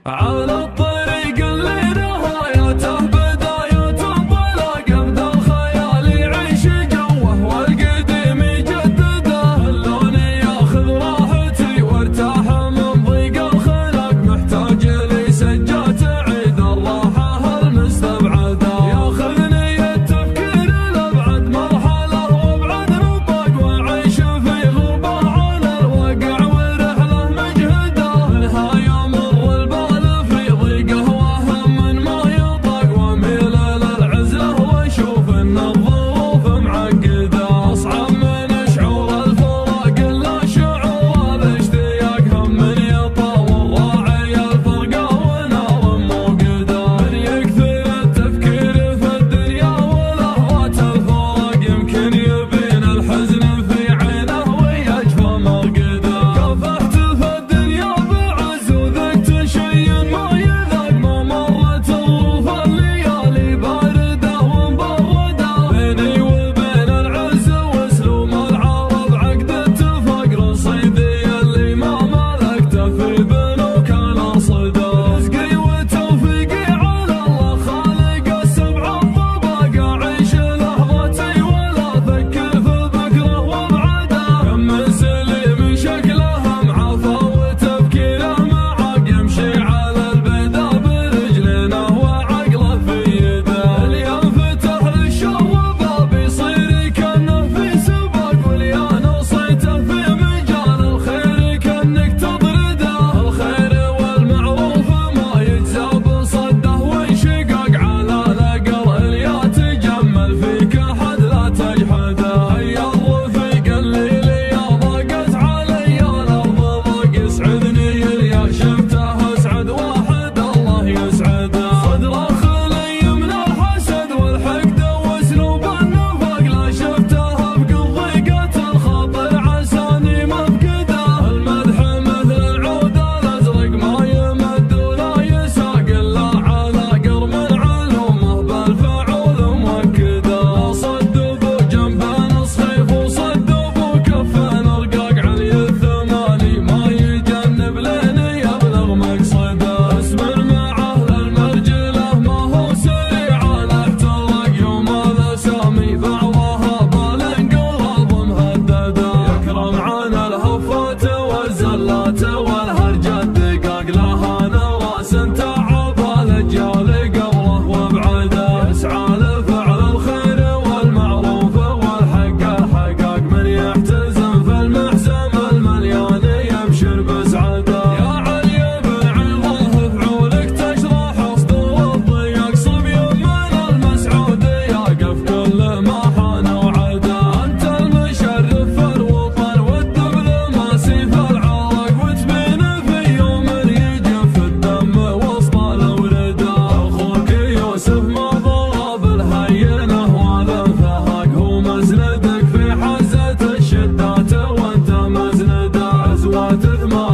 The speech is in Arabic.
على الطريق اللي نهايته بداية انطلاق، ابدا الخيال يعيش جوه والقديم يجدده، اللون ياخذ راحتي وارتاح من ضيق الخلق، محتاج لي سجة تعيد الراحة المستبعدة، ياخذني التفكير لابعد مرحلة وابعد نطاق، واعيش في غربة على الواقع ورحلة مجهدة، نهاية مر البال في ضيقه وهم ما يطاق، واميل للعزلة واشوف ان الظروف معقدة، اصعب من شعور الفراق الا شعور الاشتياق، هم من يطاول راعي الفرقة ونار موقدة، من يكثر التفكير في الدنيا ولهوات الفراق، يمكن يبين الحزن في عينه ويجفى مرقده، كافحت في الدنيا بعز وذقت شيء ما يذاق، ما مرت ظروف الليالي باردة ومبردة، بيني وبين العز واسلوم العرب عقد اتفاق، رصيدي اللي ما ملكته في بنوك الارصده، رزقي وتوفيقي على الله خالق السبع الطباق، اعيش لحظتي ولا افكر في بكره وابعده، كم من سليم شكله معافى وتفكيره معاق، يمشي على البيدا برجلينه وعقله في يده، اللي ينفتح للشر باب يصير كانه في سباق، واللي نصيته في مجال الخير كانك تطرده، الخير والمعروف ما يجزى بصده وانشقاق، على الاقل اللي تجمل فيك احد لا تجحده، هيا الرفيق اللي لي ضاقت علي الارض ضاق، يسعدني اللي شفته اسعد واحد الله يسعده، صدره خلي من الحسد والحقد واسلوب النفاق، لا شفته بقض ضيقة الخاطر عساني مفقده، المدح مثل العود الازرق ما يمد ولا يساق، الا على قرم علومه بالفعول موكده، صد ابو جنبان صحيف وصد ابو كفان رقاق، علي الثماني ما يجنب لين يبلغ مقصده، اسمر معه للمرجله ما هو سريع الاحتراق، يوم الاسامي بعضها بالانقلاب مهدده، يكرم عن الهفات والزلات والهرجة دقاق، لها نراس تعب الاجيال قبله وابعده، يسعى لفعل الخير والمعروف والحق الحقاق، من يحتزم في المحزم المليان يبشر بسعده، يا علي بن عظاه فعولك تشرح صدور الضياق، صبي من المسعود يقف كل ما حان وعده، انت المشرف في الوطن والدبلوماسي في العراق، وتبين في يوم يجف الدم وسط الورده، اخوك يوسف ما ضرب الهينه والانفهاق، هو مسندك في حزه الشدات وانت مزنده، عزوة ثمان